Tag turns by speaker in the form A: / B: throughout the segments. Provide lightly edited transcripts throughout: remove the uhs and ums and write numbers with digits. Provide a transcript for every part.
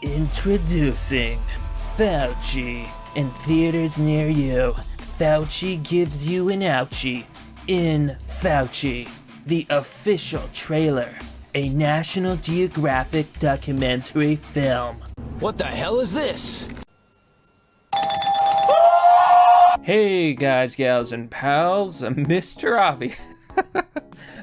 A: Introducing Fauci. In theaters near you, Fauci gives you an ouchie. In Fauci, the official trailer, a National Geographic documentary film.
B: What the hell is this?
A: Hey guys, gals, and pals, Mr. Obvious.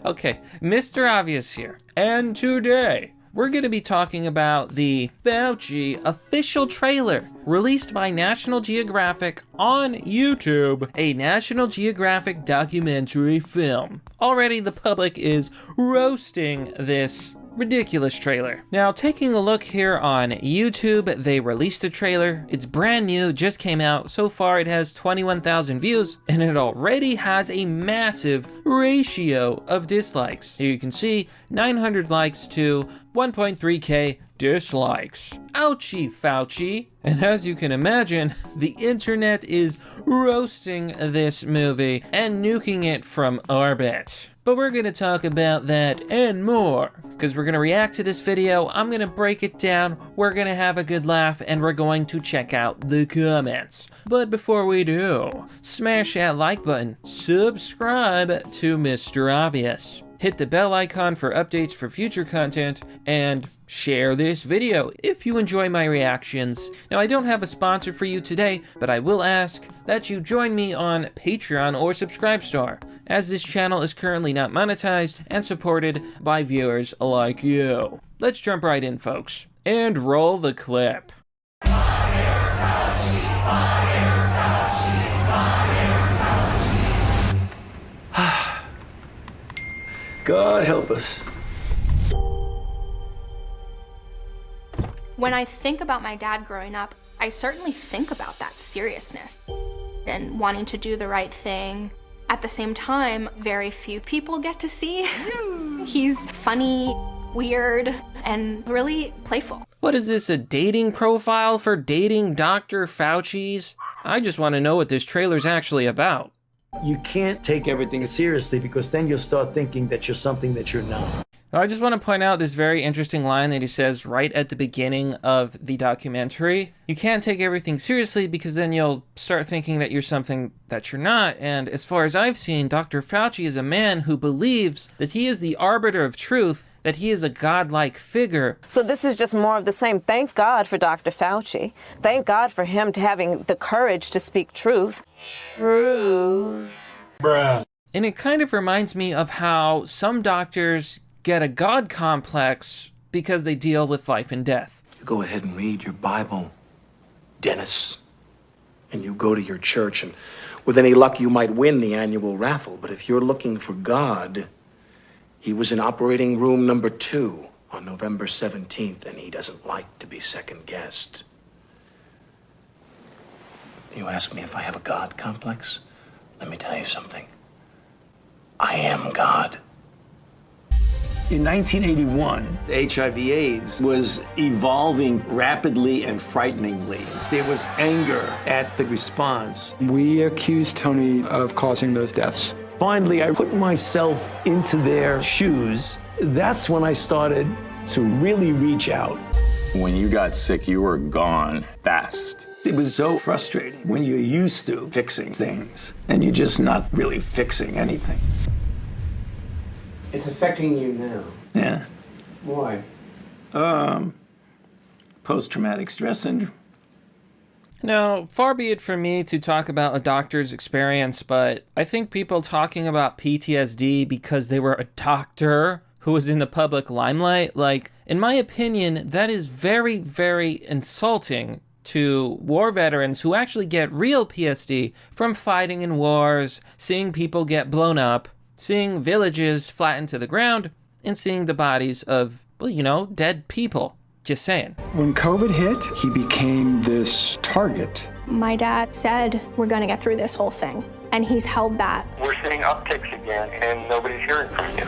A: Okay, Mr. Obvious here. And today, we're gonna be talking about the Fauci official trailer released by National Geographic on YouTube, a National Geographic documentary film. Already the public is roasting this ridiculous trailer. Now, taking a look here on YouTube, they released a trailer. It's brand new, just came out. So far, it has 21,000 views, and it already has a massive ratio of dislikes. Here you can see 900 likes to 1.3K dislikes. Ouchie, Fauci. And as you can imagine, the internet is roasting this movie and nuking it from orbit. But we're gonna talk about that and more, because we're gonna react to this video, I'm gonna break it down, we're gonna have a good laugh, and we're going to check out the comments. But before we do, smash that like button, subscribe to Mr. Obvious, hit the bell icon for updates for future content, and share this video if you enjoy my reactions. Now, I don't have a sponsor for you today, but I will ask that you join me on Patreon or Subscribestar, as this channel is currently not monetized and supported by viewers like you. Let's jump right in, folks, and roll the clip.
C: Fire Fauci, fire Fauci, fire Fauci.
D: God help us.
E: When I think about my dad growing up, I certainly think about that seriousness and wanting to do the right thing. At the same time, very few people get to see. He's funny, weird, and really playful.
A: What is this, a dating profile for dating Dr. Fauci's? I just want to know what this trailer's actually about.
D: You can't take everything seriously, because then you'll start thinking that you're something that you're not.
A: I just want to point out this very interesting line that he says right at the beginning of the documentary. You can't take everything seriously, because then you'll start thinking that you're something that you're not. And as far as I've seen, Dr. Fauci is a man who believes that he is the arbiter of truth, that he is a godlike figure.
F: So this is just more of the same. Thank God for Dr. Fauci. Thank God for him having the courage to speak truth. Truth.
D: Bruh.
A: And it kind of reminds me of how some doctors get a God complex because they deal with life and death.
G: You go ahead and read your Bible, Dennis. And you go to your church, and with any luck, you might win the annual raffle. But if you're looking for God, he was in operating room number 2 on November 17th, and he doesn't like to be second-guessed. You ask me if I have a God complex? Let me tell you something. I am God.
D: In 1981, HIV/AIDS was evolving rapidly and frighteningly. There was anger at the response.
H: We accused Tony of causing those deaths.
D: Finally, I put myself into their shoes. That's when I started to really reach out.
I: When you got sick, you were gone fast.
D: It was so frustrating when you're used to fixing things and you're just not really fixing anything.
J: It's affecting you now.
D: Yeah.
J: Why?
D: Post-traumatic stress syndrome.
A: Now, far be it from me to talk about a doctor's experience, but I think people talking about PTSD because they were a doctor who was in the public limelight, like, in my opinion, that is very, very insulting to war veterans who actually get real PSD from fighting in wars, seeing people get blown up, seeing villages flattened to the ground, and seeing the bodies of, well, you know, dead people. Just saying.
H: When COVID hit, he became this target.
E: My dad said, we're gonna get through this whole thing. And he's held that.
K: We're seeing upticks again, and nobody's hearing from you.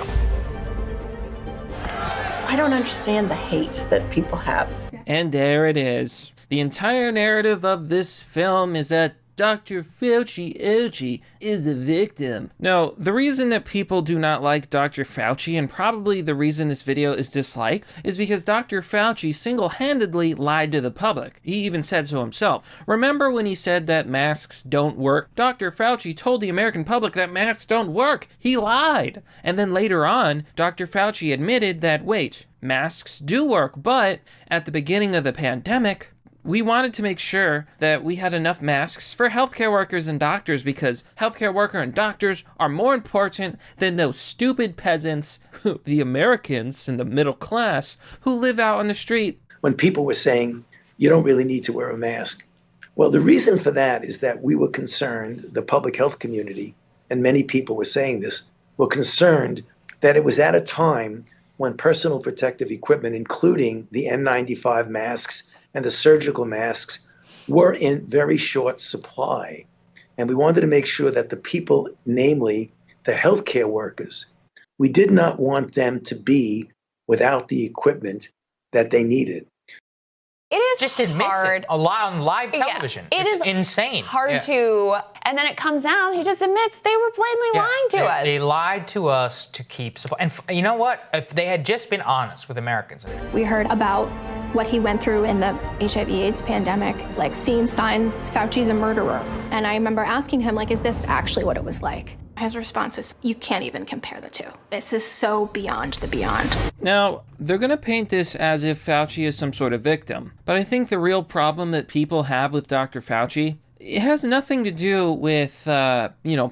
L: I don't understand the hate that people have.
A: And there it is. The entire narrative of this film is that Dr. Fauci is a victim. No, the reason that people do not like Dr. Fauci, and probably the reason this video is disliked, is because Dr. Fauci single-handedly lied to the public. He even said so himself. Remember when he said that masks don't work? Dr. Fauci told the American public that masks don't work. He lied. And then later on, Dr. Fauci admitted that, wait, masks do work, but at the beginning of the pandemic, we wanted to make sure that we had enough masks for healthcare workers and doctors because healthcare workers and doctors are more important than those stupid peasants, the Americans in the middle class, who live out on the street.
D: When people were saying, you don't really need to wear a mask. Well, the reason for that is that we were concerned, the public health community, and many people were saying this, were concerned that it was at a time when personal protective equipment, including the N95 masks and the surgical masks, were in very short supply. And we wanted to make sure that the people, namely the healthcare workers, we did not want them to be without the equipment that they needed.
M: It is
N: just admits
M: hard.
N: it a lot on live television.
M: Yeah,
N: it's insane.
M: Hard to, and then it comes out, he just admits they were blatantly lying to us.
N: They lied to us to keep support. And you know what? If they had just been honest with Americans.
E: We heard about what he went through in the HIV/AIDS pandemic, like seeing signs Fauci's a murderer. And I remember asking him, like, is this actually what it was like? His response was, you can't even compare the two. This is so beyond the beyond.
A: Now, they're going to paint this as if Fauci is some sort of victim. But I think the real problem that people have with Dr. Fauci, it has nothing to do with,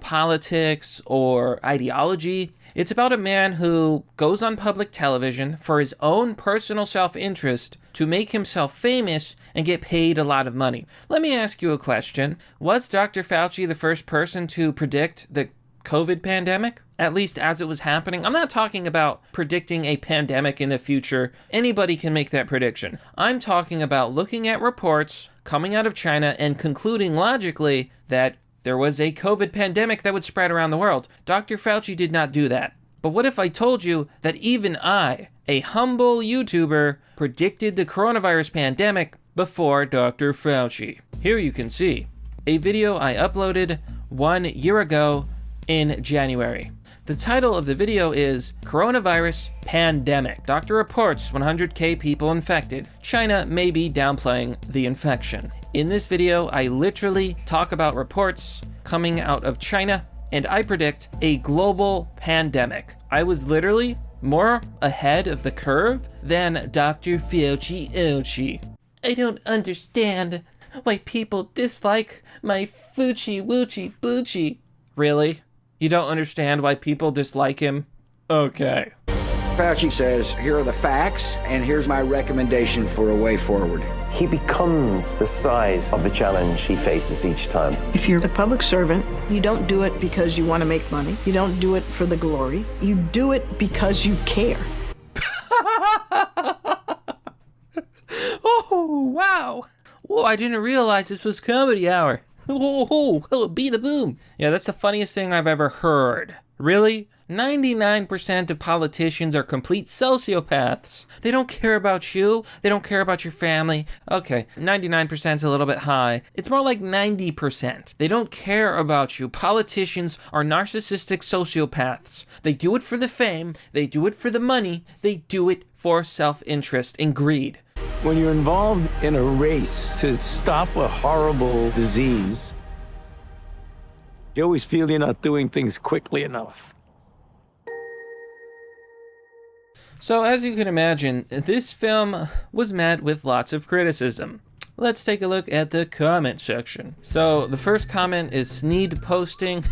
A: politics or ideology. It's about a man who goes on public television for his own personal self-interest to make himself famous and get paid a lot of money. Let me ask you a question. Was Dr. Fauci the first person to predict the COVID pandemic, at least as it was happening? I'm not talking about predicting a pandemic in the future. Anybody can make that prediction. I'm talking about looking at reports coming out of China and concluding logically that there was a COVID pandemic that would spread around the world. Dr. Fauci did not do that. But what if I told you that even I, a humble YouTuber, predicted the coronavirus pandemic before Dr. Fauci? Here you can see a video I uploaded 1 year ago in January. The title of the video is Coronavirus Pandemic. Doctor reports 100K people infected. China may be downplaying the infection. In this video, I literally talk about reports coming out of China, and I predict a global pandemic. I was literally more ahead of the curve than Dr. Fauci. I don't understand why people dislike my Fauci Woochie Boochie. Really? You don't understand why people dislike him? Okay.
O: Fauci says, here are the facts, and here's my recommendation for a way forward.
P: He becomes the size of the challenge he faces each time.
L: If you're a public servant, you don't do it because you want to make money. You don't do it for the glory. You do it because you care.
A: Oh, wow. Whoa, I didn't realize this was comedy hour. Oh, beat a boom. Yeah, that's the funniest thing I've ever heard. Really? 99% of politicians are complete sociopaths. They don't care about you. They don't care about your family. Okay, 99% is a little bit high. It's more like 90%. They don't care about you. Politicians are narcissistic sociopaths. They do it for the fame. They do it for the money. They do it for self-interest and greed.
D: When you're involved in a race to stop a horrible disease, you always feel you're not doing things quickly enough.
A: So as you can imagine, this film was met with lots of criticism. Let's take a look at the comment section. So the first comment is Sneed posting.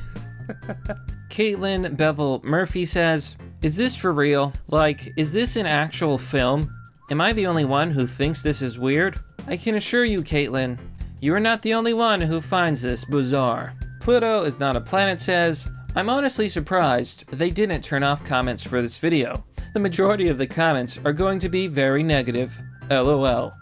A: Caitlin Bevel Murphy says, is this for real? Like, is this an actual film? Am I the only one who thinks this is weird? I can assure you, Caitlin, you are not the only one who finds this bizarre. Pluto is not a planet says, I'm honestly surprised they didn't turn off comments for this video. The majority of the comments are going to be very negative. LOL.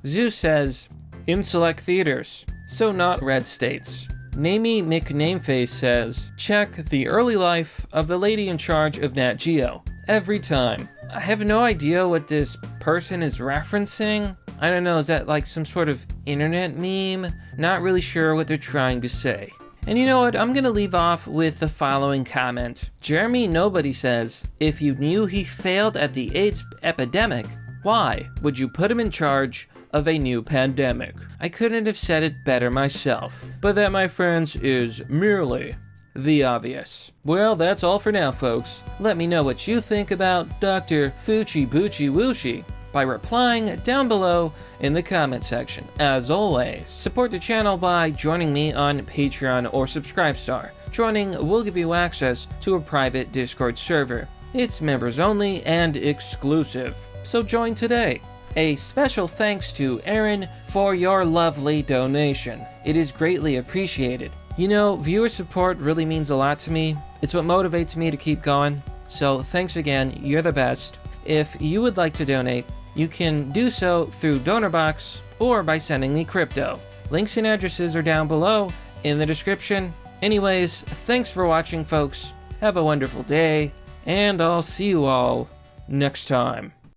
A: Zeus says, in select theaters, so not red states. Namey McNameface says, check the early life of the lady in charge of Nat Geo. Every time. I have no idea what this person is referencing. I don't know, is that like some sort of internet meme? Not really sure what they're trying to say. And you know what, I'm gonna leave off with the following comment. Jeremy Nobody says, if you knew he failed at the AIDS epidemic, why would you put him in charge of a new pandemic? I couldn't have said it better myself. But that, my friends, is merely the obvious. Well, that's all for now, folks. Let me know what you think about Dr. Fauci Boochie Woochie by replying down below in the comment section. As always, support the channel by joining me on Patreon or Subscribestar. Joining will give you access to a private Discord server. It's members only and exclusive, so join today. A special thanks to Aaron for your lovely donation. It is greatly appreciated. You know, viewer support really means a lot to me. It's what motivates me to keep going. So thanks again, you're the best. If you would like to donate, you can do so through DonorBox or by sending me crypto. Links and addresses are down below in the description. Anyways, thanks for watching, folks. Have a wonderful day, and I'll see you all next time.